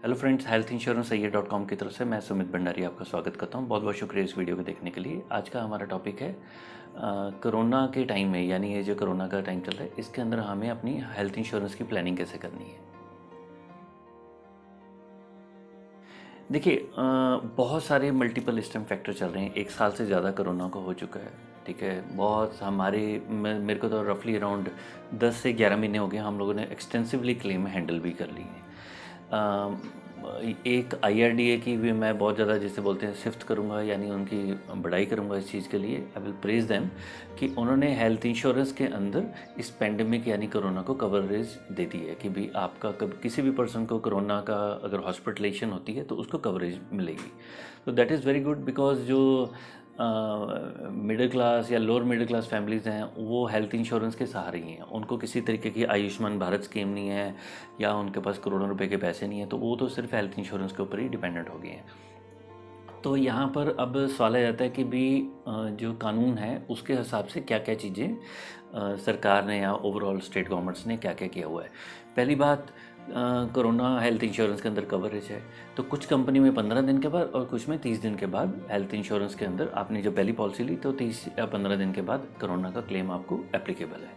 Hello friends, health insurance सही.com की तरफ से मैं सुमित भंडारी आपका स्वागत करता हूं। बहुत बहुत शुक्रिया इस वीडियो को देखने के लिए। आज का हमारा टॉपिक है कोरोना के टाइम में, यानी ये जो कोरोना का टाइम चल रहा है इसके अंदर हमें अपनी हेल्थ इंश्योरेंस की प्लानिंग कैसे करनी है। देखिए, बहुत सारे मल्टीपल स्टेम फैक्टर चल रहे हैं। एक साल से ज़्यादा कोरोना को हो चुका है, ठीक है। बहुत हमारे मेरे को तो रफली अराउंड 10 से 11 महीने हो गए, हम लोगों ने एक्सटेंसिवली क्लेम हैंडल भी कर ली है। एक IRDA की भी मैं बहुत ज़्यादा जिसे बोलते हैं सिफ्त करूँगा, यानी उनकी बड़ाई करूँगा इस चीज़ के लिए। आई विल प्रेज देम कि उन्होंने हेल्थ इंश्योरेंस के अंदर इस पेंडेमिक यानी कोरोना को कवरेज दे दी है कि भी आपका कब किसी भी पर्सन को कोरोना का अगर हॉस्पिटलाइजेशन होती है तो उसको कवरेज मिलेगी। तो that is very good, because जो मिडिल क्लास या लोअर मिडिल क्लास फैमिलीज़ हैं वो हेल्थ इंश्योरेंस के सहारे ही हैं। उनको किसी तरीके की आयुष्मान भारत स्कीम नहीं है या उनके पास करोड़ों रुपए के पैसे नहीं है, तो वो तो सिर्फ हेल्थ इंश्योरेंस के ऊपर ही डिपेंडेंट हो गए हैं। तो यहाँ पर अब सवाल आ जाता है कि भी जो कानून है उसके हिसाब से क्या क्या चीज़ें सरकार ने या ओवरऑल स्टेट गवर्नमेंट्स ने क्या क्या किया हुआ है। पहली बात, कोरोना हेल्थ इंश्योरेंस के अंदर कवरेज है, तो कुछ कंपनी में 15 दिन के बाद और कुछ में 30 दिन के बाद हेल्थ इंश्योरेंस के अंदर आपने जब पहली पॉलिसी ली तो 30 या 15 दिन के बाद कोरोना का क्लेम आपको एप्लीकेबल है।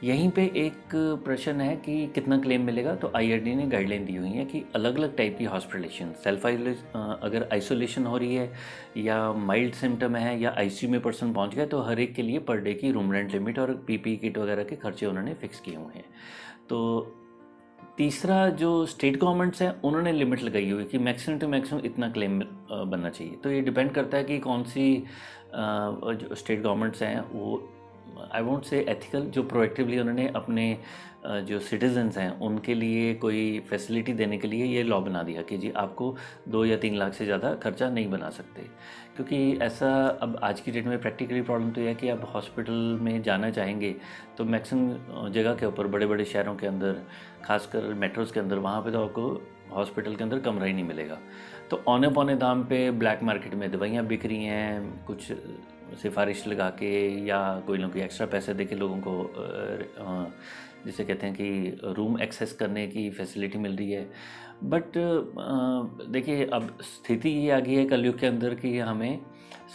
यहीं पे एक प्रश्न है कि कितना क्लेम मिलेगा। तो IRD ने गाइडलाइन दी हुई है कि अलग अलग टाइप की हॉस्पिटलेशन, सेल्फ अगर आइसोलेशन हो रही है या माइल्ड सिम्टम है या ICU में पर्सन पहुंच गया, तो हर एक के लिए पर डे की रूम रेंट लिमिट और PPE किट वगैरह के खर्चे उन्होंने फिक्स किए हुए हैं। तो तीसरा, जो स्टेट गवर्नमेंट्स हैं उन्होंने लिमिट लगाई हुई है कि मैक्सिमम टू मैक्सिमम इतना क्लेम बनना चाहिए। तो ये डिपेंड करता है कि कौन सी जो स्टेट गवर्नमेंट्स हैं वो, आई वोंट से एथिकल, जो प्रोएक्टिवली उन्होंने अपने जो सिटीजन्स हैं उनके लिए कोई फैसिलिटी देने के लिए ये लॉ बना दिया कि जी आपको 2 या 3 लाख से ज़्यादा खर्चा नहीं बना सकते। क्योंकि ऐसा अब आज की डेट में प्रैक्टिकली प्रॉब्लम तो यह है कि आप हॉस्पिटल में जाना चाहेंगे तो मैक्सिमम जगह के ऊपर, बड़े बड़े शहरों के अंदर, खासकर मेट्रोज़ के अंदर, वहाँ पे तो आपको हॉस्पिटल के अंदर कमरा ही नहीं मिलेगा। तो औने पौने दाम पे ब्लैक मार्केट में दवाइयाँ बिक रही हैं, कुछ सिफारिश लगा के या कोई ना कोई एक्स्ट्रा पैसे दे के लोगों को जिसे कहते हैं कि रूम एक्सेस करने की फैसिलिटी मिल रही है। बट देखिए, अब स्थिति ये आ गई है कलयुग के अंदर कि हमें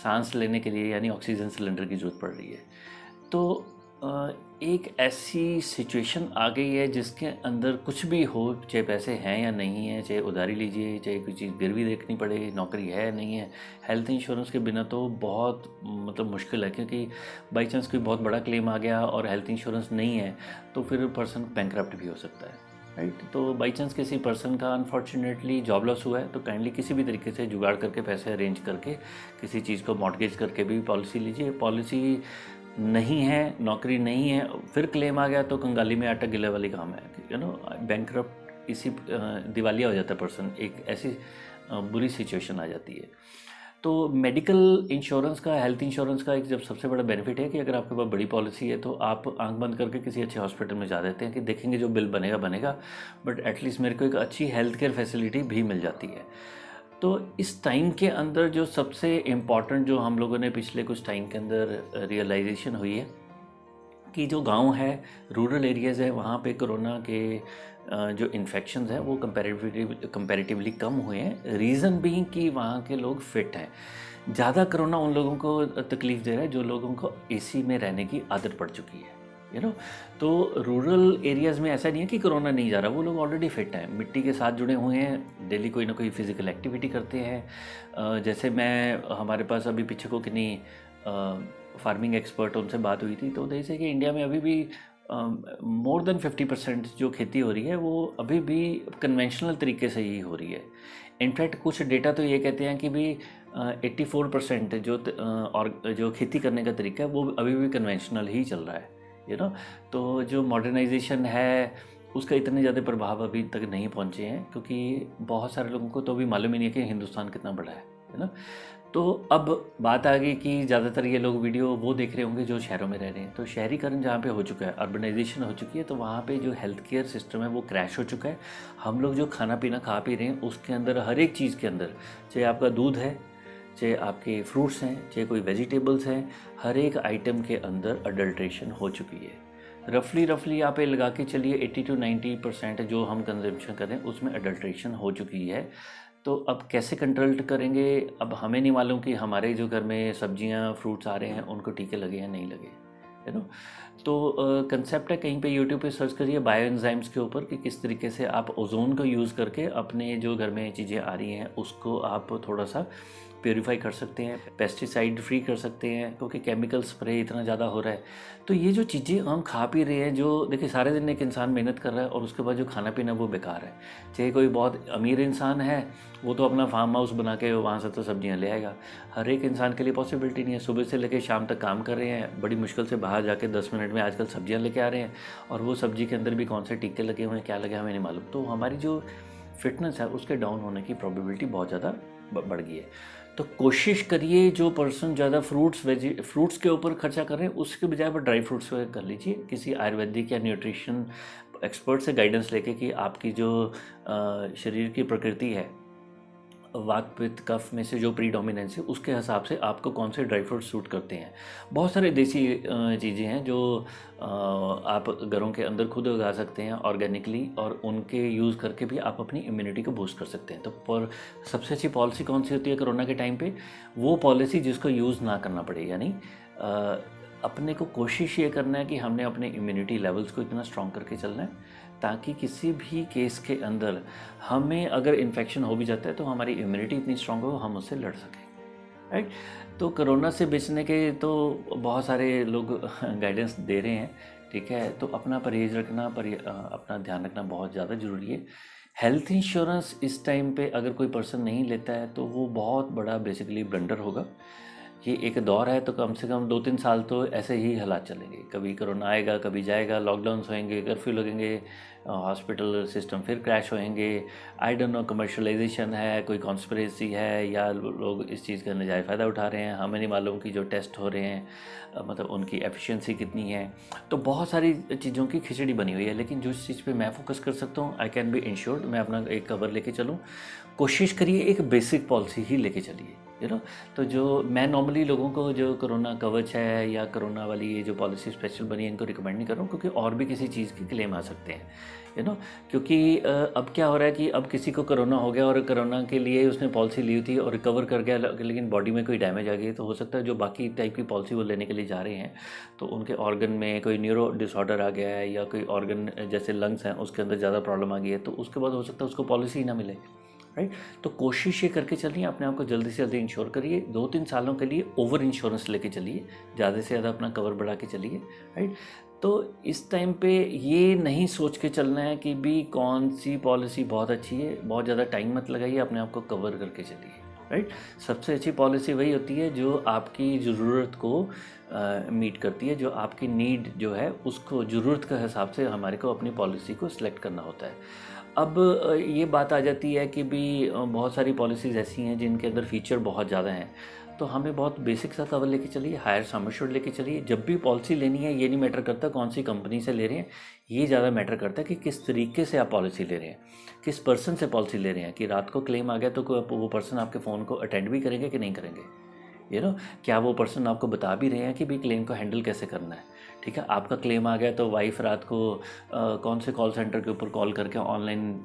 सांस लेने के लिए यानी ऑक्सीजन सिलेंडर की ज़रूरत पड़ रही है। तो एक ऐसी सिचुएशन आ गई है जिसके अंदर कुछ भी हो, चाहे पैसे हैं या नहीं है, चाहे उधारी लीजिए, चाहे कोई चीज़ गिरवी देखनी पड़े, नौकरी है नहीं है, हेल्थ इंश्योरेंस के बिना तो बहुत मतलब मुश्किल है। क्योंकि बाई चांस कोई बहुत बड़ा क्लेम आ गया और हेल्थ इंश्योरेंस नहीं है तो फिर पर्सन बैंकरप्ट भी हो सकता है, राइट। तो बाई चांस किसी पर्सन का अनफॉर्चुनेटली जॉब लॉस हुआ है तो काइंडली किसी भी तरीके से जुगाड़ करके, पैसे अरेंज करके, किसी चीज़ को मॉर्गेज करके भी पॉलिसी लीजिए। पॉलिसी नहीं है, नौकरी नहीं है, फिर क्लेम आ गया तो कंगाली में आटा गिले वाली काम है, बैंकरप्ट, इसी दिवालिया हो जाता है पर्सन, एक ऐसी बुरी सिचुएशन आ जाती है। तो मेडिकल इंश्योरेंस का, हेल्थ इंश्योरेंस का एक जब सबसे बड़ा बेनिफिट है कि अगर आपके पास बड़ी पॉलिसी है तो आप आंख बंद करके किसी अच्छे हॉस्पिटल में जा देते हैं कि देखेंगे जो बिल बनेगा बनेगा, बट एटलीस्ट मेरे को एक अच्छी हेल्थ केयर फैसिलिटी भी मिल जाती है। तो इस टाइम के अंदर जो सबसे इम्पॉर्टेंट, जो हम लोगों ने पिछले कुछ टाइम के अंदर रियलाइजेशन हुई है कि जो गांव है, रूरल एरियाज़ है, वहाँ पे कोरोना के जो इन्फेक्शंस हैं वो कंपैरेटिवली कम हुए हैं। रीज़न भी कि वहाँ के लोग फिट हैं। ज़्यादा कोरोना उन लोगों को तकलीफ़ दे रहा है जो लोगों को AC में रहने की आदत पड़ चुकी है, तो रूरल एरियाज़ में ऐसा नहीं है कि कोरोना नहीं जा रहा, वो लोग ऑलरेडी फिट हैं, मिट्टी के साथ जुड़े हुए हैं, डेली कोई ना कोई फिज़िकल एक्टिविटी करते हैं। जैसे हमारे पास अभी पीछे को किन्हीं फार्मिंग एक्सपर्ट, उनसे बात हुई थी, तो जैसे कि इंडिया में अभी भी मोर देन 50% जो खेती हो रही है वो अभी भी कन्वेंशनल तरीके से ही हो रही है। इनफैक्ट कुछ डेटा तो ये कहते हैं कि भी 84% और जो खेती करने का तरीका है वो अभी भी कन्वेंशनल ही चल रहा है, तो जो मॉडर्नाइजेशन है उसका इतने ज़्यादा प्रभाव अभी तक नहीं पहुँचे हैं, क्योंकि बहुत सारे लोगों को तो अभी मालूम ही नहीं है कि हिंदुस्तान कितना बड़ा है। तो अब बात आ गई कि ज़्यादातर ये लोग वीडियो वो देख रहे होंगे जो शहरों में रह रहे हैं। तो शहरीकरण जहाँ पे हो चुका है, अर्बनाइजेशन हो चुकी है, तो वहाँ पे जो हेल्थ केयर सिस्टम है वो क्रैश हो चुका है। हम लोग जो खाना पीना खा पी रहे हैं उसके अंदर, हर एक चीज़ के अंदर, चाहे आपका दूध है, चाहे आपके फ्रूट्स हैं, चाहे कोई वेजिटेबल्स हैं, हर एक आइटम के अंदर अडल्ट्रेशन हो चुकी है। रफली आप ये लगा के चलिए 80 to 90% जो हम कंजम्पशन कर रहे हैं उसमें अडल्ट्रेशन हो चुकी है। तो अब कैसे कंट्रोल करेंगे, अब हमें नहीं मालूम कि हमारे जो घर में सब्जियां फ्रूट्स आ रहे हैं उनको टीके लगे या नहीं लगे, यू नो। तो कंसेप्ट है, कहीं पे यूट्यूब पे सर्च करिए बायो एंजाइम्स के ऊपर कि किस तरीके से आप ओजोन को यूज़ करके अपने जो घर में चीज़ें आ रही हैं उसको आप थोड़ा सा प्योरीफाई कर सकते हैं, पेस्टिसाइड फ्री कर सकते हैं, क्योंकि केमिकल स्प्रे इतना ज़्यादा हो रहा है। तो ये जो चीज़ें हम खा पी रहे हैं, जो देखिए सारे दिन एक इंसान मेहनत कर रहा है और उसके बाद जो खाना पीना वो बेकार है। चाहे कोई बहुत अमीर इंसान है, वो तो अपना फार्म हाउस बना के वहाँ से तो सब्जियाँ ले आएगा। हर एक इंसान के लिए पॉसिबिलिटी नहीं है। सुबह से लेकर शाम तक काम कर रहे हैं, बड़ी मुश्किल से बाहर जाके 10 मिनट में आजकल सब्जियाँ लेके आ रहे हैं, और वो सब्जी के अंदर भी कौन से टीके लगे हुए हैं, क्या लगे हमें नहीं मालूम। तो हमारी जो फिटनेस है उसके डाउन होने की प्रोबेबिलिटी बहुत ज़्यादा बढ़ गई है। तो कोशिश करिए, जो पर्सन ज़्यादा फ्रूट्स के ऊपर खर्चा कर रहे हैं उसके बजाय आप ड्राई फ्रूट्स वगैरह कर लीजिए, किसी आयुर्वेदिक या न्यूट्रिशन एक्सपर्ट से गाइडेंस लेके कि आपकी जो शरीर की प्रकृति है, वात पित्त कफ में से जो प्रीडोमिनेंस है उसके हिसाब से आपको कौन से ड्राई फ्रूट सूट करते हैं। बहुत सारे देसी चीज़ें हैं जो आप घरों के अंदर खुद उगा सकते हैं ऑर्गेनिकली, और उनके यूज़ करके भी आप अपनी इम्यूनिटी को बूस्ट कर सकते हैं। तो पर सबसे अच्छी पॉलिसी कौन सी होती है कोरोना के टाइम पे? वो पॉलिसी जिसको यूज़ ना करना पड़े, यानी अपने को कोशिश ये करना है कि हमने अपने इम्यूनिटी लेवल्स को इतना स्ट्रॉन्ग करके चलना है ताकि किसी भी केस के अंदर हमें अगर इन्फेक्शन हो भी जाता है तो हमारी इम्यूनिटी इतनी स्ट्रॉन्ग हो हम उससे लड़ सकें, राइट। तो कोरोना से बचने के तो बहुत सारे लोग गाइडेंस दे रहे हैं, ठीक है। तो अपना परहेज़ रखना, अपना ध्यान रखना बहुत ज़्यादा ज़रूरी है। हेल्थ इंश्योरेंस इस टाइम पे अगर कोई पर्सन नहीं लेता है तो वो बहुत बड़ा बेसिकली ब्लंडर होगा। ये एक दौर है, तो कम से कम 2-3 साल तो ऐसे ही हालात चलेंगे। कभी कोरोना आएगा, कभी जाएगा, लॉकडाउन्स होएंगे, कर्फ्यू लगेंगे, हॉस्पिटल सिस्टम फिर क्रैश होएंगे। आई डोंट नो, कमर्शलाइजेशन है, कोई कॉन्स्पिरेसी है, या लोग इस चीज़ का नजायज़ फ़ायदा उठा रहे हैं। हमें नहीं मालूम कि जो टेस्ट हो रहे हैं मतलब उनकी एफिशिएंसी कितनी है। तो बहुत सारी चीज़ों की खिचड़ी बनी हुई है, लेकिन जो चीज़ पे मैं फोकस कर सकता हूँ, आई कैन बी इंश्योर्ड, मैं अपना एक कवर लेके चलूँ। कोशिश करिए एक बेसिक पॉलिसी ही लेके चलिए, यू नो। तो जो मैं नॉर्मली लोगों को जो कोरोना कवच है या कोरोना वाली ये जो पॉलिसी स्पेशल बनी है इनको रिकमेंड नहीं कर रहा हूँ, क्योंकि और भी किसी चीज़ के क्लेम आ सकते हैं, यू नो। क्योंकि अब क्या हो रहा है कि अब किसी को कोरोना हो गया और कोरोना के लिए उसने पॉलिसी ली थी और रिकवर कर गया, लेकिन बॉडी में कोई डैमेज आ गई, तो हो सकता है जो बाकी टाइप की पॉलिसी वो लेने के लिए जा रहे हैं तो उनके ऑर्गन में कोई न्यूरो डिसऑर्डर आ गया है, या कोई ऑर्गन जैसे लंग्स हैं उसके अंदर ज़्यादा प्रॉब्लम आ गई है, तो उसके बाद हो सकता है उसको पॉलिसी ही ना मिले, राइट। तो कोशिश ये करके चलिए, अपने आप को जल्दी से जल्दी इंश्योर करिए। 2-3 सालों के लिए ओवर इंश्योरेंस लेके चलिए, ज़्यादा से ज़्यादा अपना कवर बढ़ा के चलिए, राइट। तो इस टाइम पे ये नहीं सोच के चलना है कि भी कौन सी पॉलिसी बहुत अच्छी है, बहुत ज़्यादा टाइम मत लगाइए, अपने आप को कवर करके चलिए, राइट। सबसे अच्छी पॉलिसी वही होती है जो आपकी ज़रूरत को मीट करती है, जो आपकी नीड जो है उसको ज़रूरत के हिसाब से हमारे को अपनी पॉलिसी को सिलेक्ट करना होता है। अब ये बात आ जाती है कि भी बहुत सारी पॉलिसीज़ ऐसी हैं जिनके अंदर फ़ीचर बहुत ज़्यादा हैं, तो हमें बहुत बेसिक सा कवर लेके चलिए, हायर सम एश्योर्ड लेके चलिए। जब भी पॉलिसी लेनी है ये नहीं मैटर करता कौन सी कंपनी से ले रहे हैं, ये ज़्यादा मैटर करता है कि किस तरीके से आप पॉलिसी ले रहे हैं, किस पर्सन से पॉलिसी ले रहे हैं। कि रात को क्लेम आ गया तो वो पर्सन आपके फ़ोन को अटेंड भी करेंगे कि नहीं करेंगे, यू नो। क्या वो पर्सन आपको बता भी रहे हैं कि भी क्लेम को हैंडल कैसे करना है, ठीक है। आपका क्लेम आ गया तो वाइफ रात को कौन से कॉल सेंटर के ऊपर कॉल करके ऑनलाइन,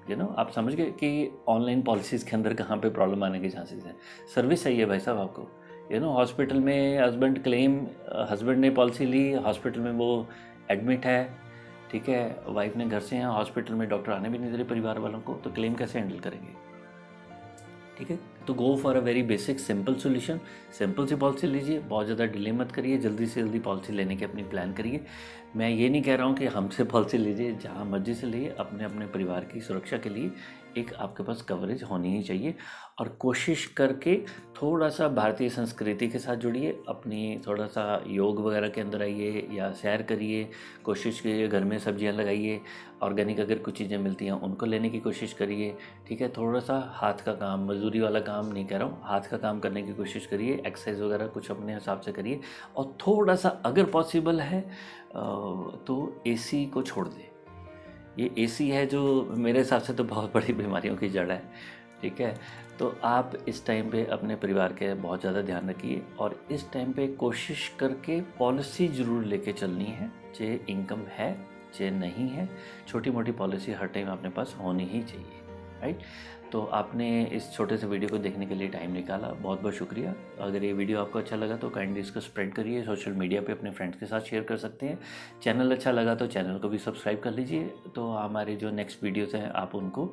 यू नो, आप समझ गए कि ऑनलाइन पॉलिसीज़ के अंदर कहाँ पे प्रॉब्लम आने के चांसेस हैं। सर्विस चाहिए भाई साहब आपको, यू नो। हॉस्पिटल में हस्बैंड ने पॉलिसी ली, हॉस्पिटल में वो एडमिट है, ठीक है, वाइफ ने घर से यहाँ हॉस्पिटल में डॉक्टर आने भी नहीं दे रहे परिवार वालों को, तो क्लेम कैसे हैंडल करेंगे, ठीक है। तो go for a very basic simple solution, simple सी पॉलिसी लीजिए, बहुत ज़्यादा डिले मत करिए, जल्दी से जल्दी पॉलिसी लेने की अपनी प्लान करिए। मैं ये नहीं कह रहा हूँ कि हमसे पॉलिसी लीजिए, जहाँ मर्जी से लिए, अपने अपने परिवार की सुरक्षा के लिए एक आपके पास कवरेज होनी ही चाहिए। और कोशिश करके थोड़ा सा भारतीय संस्कृति के साथ जुड़िए, अपनी थोड़ा सा योग वगैरह के अंदर आइए या सैर करिए, कोशिश कीजिए घर में सब्जियां लगाइए, ऑर्गेनिक अगर कुछ चीज़ें मिलती हैं उनको लेने की कोशिश करिए, ठीक है। थोड़ा सा हाथ का काम, मजदूरी वाला काम नहीं कह रहा हूँ, हाथ का काम करने की कोशिश करिए, एक्सरसाइज वगैरह कुछ अपने हिसाब से करिए, और थोड़ा सा अगर पॉसिबल है तो एसी को छोड़ दें। ये एसी है जो मेरे हिसाब से तो बहुत बड़ी बीमारियों की जड़ है, ठीक है। तो आप इस टाइम पे अपने परिवार के बहुत ज़्यादा ध्यान रखिए, और इस टाइम पे कोशिश करके पॉलिसी ज़रूर लेके चलनी है, चाहे इनकम है चाहे नहीं है, छोटी मोटी पॉलिसी हर टाइम अपने पास होनी ही चाहिए, राइट। तो आपने इस छोटे से वीडियो को देखने के लिए टाइम निकाला, बहुत बहुत शुक्रिया। अगर ये वीडियो आपको अच्छा लगा तो काइंडली इसको स्प्रेड करिए, सोशल मीडिया पे अपने फ्रेंड्स के साथ शेयर कर सकते हैं। चैनल अच्छा लगा तो चैनल को भी सब्सक्राइब कर लीजिए, तो हमारे जो नेक्स्ट वीडियोज़ हैं आप उनको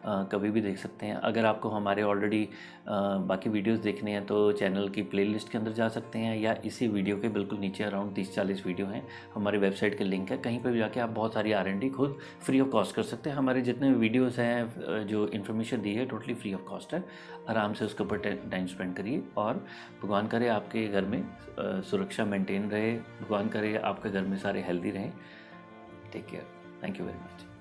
कभी भी देख सकते हैं। अगर आपको हमारे ऑलरेडी बाकी वीडियोस देखने हैं तो चैनल की प्लेलिस्ट के अंदर जा सकते हैं, या इसी वीडियो के बिल्कुल नीचे अराउंड 30-40 वीडियो हैं, हमारी वेबसाइट के लिंक है, कहीं पर भी जाके आप बहुत सारी R&D खुद फ्री ऑफ कॉस्ट कर सकते हैं। हमारे जितने वीडियोस हैं जो इन्फॉर्मेशन दी है टोटली फ्री ऑफ कॉस्ट है, आराम से उसके ऊपर टाइम स्पेंड करिए, और भगवान करे आपके घर में सुरक्षा मेंटेन रहे, भगवान करे आपके घर में सारे हेल्दी रहें। Take care, thank you very much.